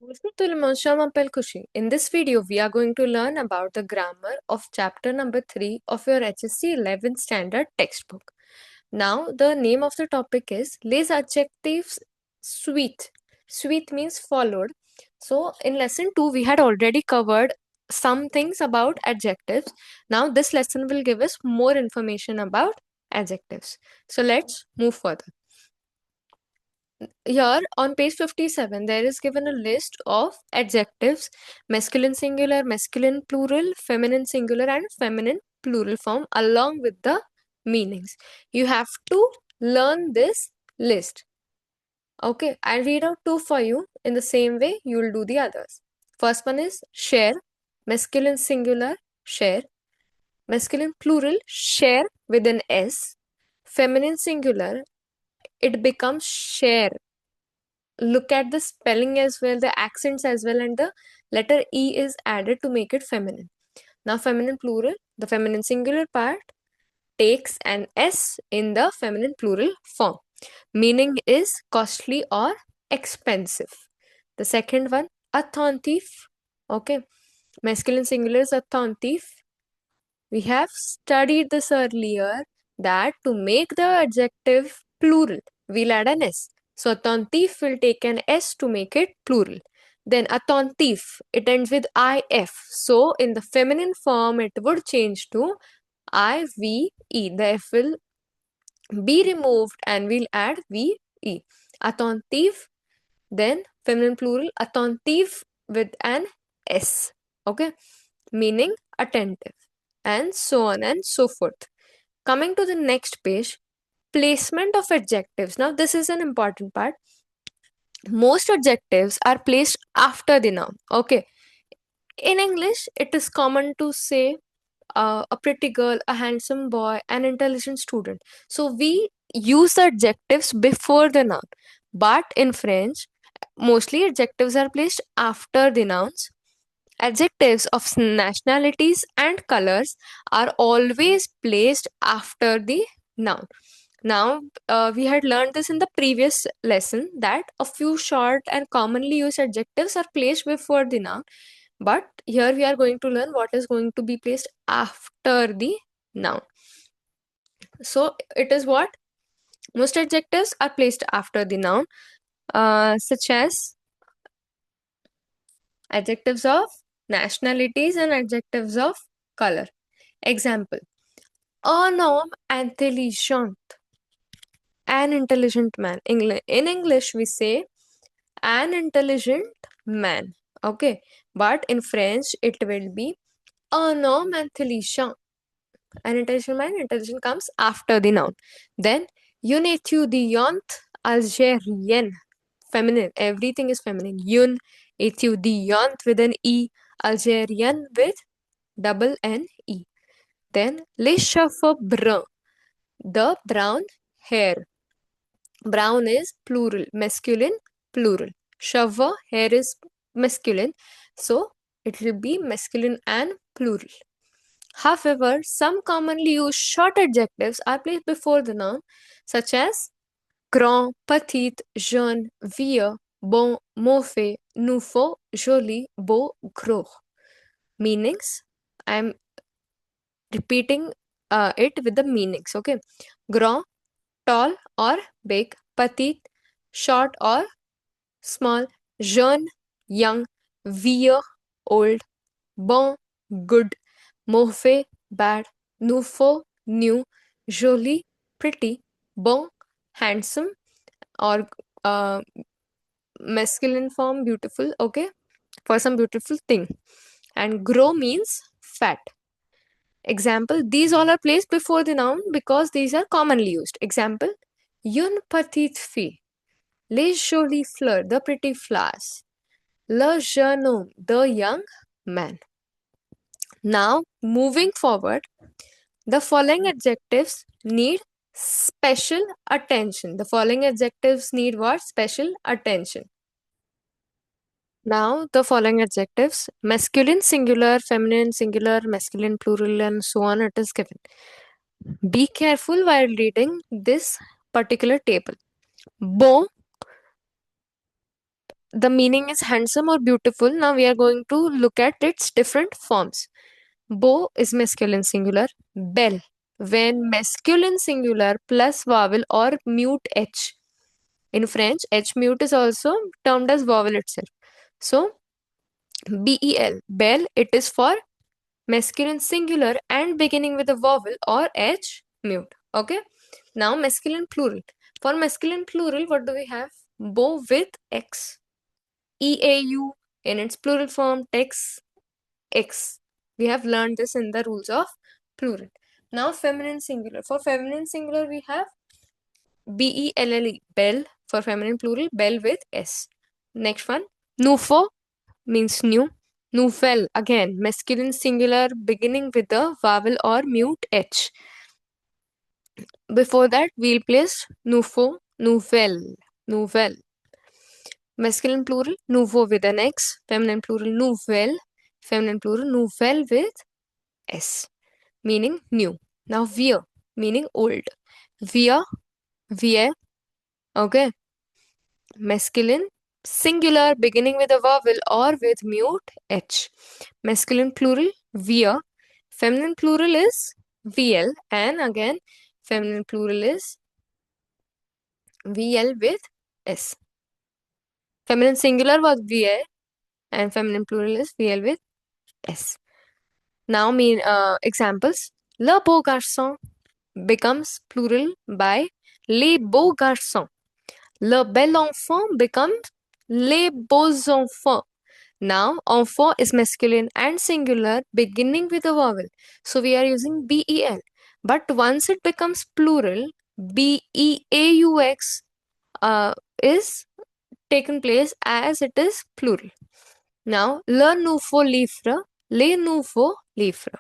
Bonjour tout le monde, je m'appelle Kushi. In this video, we are going to learn about the grammar of chapter number 3 of your HSC 11th standard textbook. Now, the name of the topic is Les adjectives suite. Suite means followed. So, in lesson 2, we had already covered some things about adjectives. Now, this lesson will give us more information about adjectives. So, let's move further. Here on page 57, there is given a list of adjectives: masculine singular, masculine plural, feminine singular, and feminine plural form, along with the meanings. You have to learn this list. Okay, I'll read out two for you. In the same way, you will do the others. First one is share, masculine singular, share, masculine plural, share with an S, feminine singular, it becomes share. Look at the spelling as well, the accents as well, and the letter E is added to make it feminine. Now, feminine plural, the feminine singular part takes an S in the feminine plural form. Meaning is costly or expensive. The second one, attentif. Okay, masculine singular is attentif. We have studied this earlier that to make the adjective plural, we'll add an S. So attentif will take an S to make it plural. Then attentif, it ends with IF. So in the feminine form, it would change to IVE. The F will be removed and we'll add VE. Attentif, then feminine plural, attentif with an S. Okay, meaning attentive, and so on and so forth. Coming to the next page, placement of adjectives. Now, this is an important part. Most adjectives are placed after the noun. Okay. In English, it is common to say a pretty girl, a handsome boy, an intelligent student. So, we use the adjectives before the noun. But in French, mostly adjectives are placed after the nouns. Adjectives of nationalities and colors are always placed after the noun. Now, we had learned this in the previous lesson that a few short and commonly used adjectives are placed before the noun. But here we are going to learn what is going to be placed after the noun. So, it is what? Most adjectives are placed after the noun, such as adjectives of nationalities and adjectives of color. Example: un homme intelligent, an intelligent man. In English, we say an intelligent man. Okay, but in French, it will be un homme intelligent. An intelligent man, intelligent comes after the noun. Then, une étudiante algérienne, feminine. Everything is feminine. Une étudiante with an E, Algérienne with double N-E. Then, les cheveux bruns, the brown hair. Brown is plural, masculine, plural. Cheveux, hair is masculine, so it will be masculine and plural. However, some commonly used short adjectives are placed before the noun, such as grand, petite, jeune, vieux, bon, mauvais, nouveau, joli, beau, gros. Meanings, I am repeating it with the meanings. Okay, grand, tall or big, petite, short or small, jeune, young, vieux, old, bon, good, mauvais, bad, nouveau, new, joli, pretty, bon, handsome, or masculine form, beautiful. Okay, for some beautiful thing. And gros means fat. Example, these all are placed before the noun because these are commonly used. Example, une petite fille, les jolies fleurs, the pretty flowers, le jeune homme, the young man. Now, moving forward, the following adjectives need special attention. The following adjectives need what? Special attention. Now, the following adjectives: masculine singular, feminine singular, masculine plural, and so on, it is given. Be careful while reading this particular table. Bon, the meaning is handsome or beautiful. Now we are going to look at its different forms. Beau is masculine singular. Belle, when masculine singular plus vowel or mute H. In French, H mute is also termed as vowel itself. So, BEL, belle, it is for masculine singular and beginning with a vowel or H mute. Okay. Now, masculine plural. For masculine plural, what do we have? Beau with X. EAU in its plural form takes X. We have learned this in the rules of plural. Now, feminine singular. For feminine singular, we have BELLE, belle, for feminine plural, belle with S. Next one, nouveau means new. Nouvelle, again, masculine singular beginning with a vowel or mute H. Before that, we'll place nouveau, nouvelle, nouvelle. Masculine plural, nouveau with an X. Feminine plural, nouvelle. Feminine plural, nouvelle with S, meaning new. Now, vieux, meaning old. Vieux, vieux, okay. Masculine, singular, beginning with a vowel or with mute H. Masculine plural, vieux. Feminine plural is VL. And again, feminine plural is VL with S. Feminine singular was VA and feminine plural is VL with S. Now, examples. Le beau garçon becomes plural by les beaux garçons. Le bel enfant becomes les beaux enfants. Now, enfant is masculine and singular beginning with a vowel. So, we are using BEL. But once it becomes plural, BEAUX is taken place as it is plural. Now, le nouveau livre, les nouveaux livres.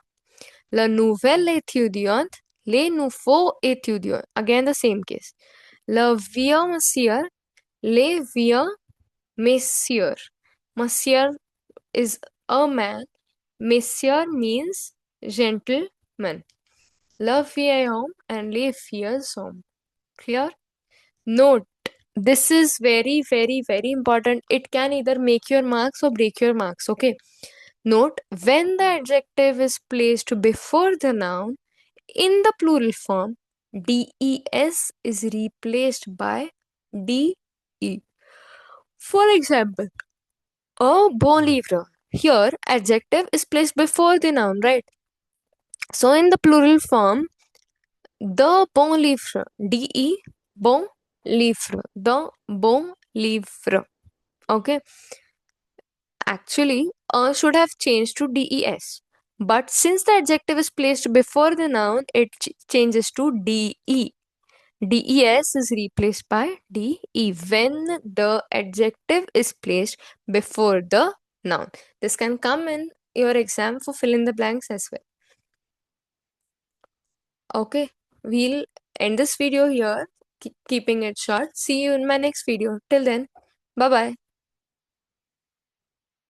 La nouvelle étudiante, les nouveaux étudiants. Again, the same case. Le vieux monsieur, les vieux messieurs. Monsieur is a man. Monsieur means gentleman. Le vieil homme and les vieux hommes. Clear? Note, this is very, very, very important. It can either make your marks or break your marks. Okay. Note, when the adjective is placed before the noun in the plural form, DES is replaced by DE. For example, a bon livre. Here, adjective is placed before the noun, right? So, in the plural form, the bon livre, DE, bon livre, the bon livre. Okay. Actually, should have changed to DES. But since the adjective is placed before the noun, it changes to DE. DES is replaced by DE when the adjective is placed before the noun. This can come in your exam for fill in the blanks as well. Okay, we'll end this video here, keeping it short. See you in my next video. Till then, bye bye.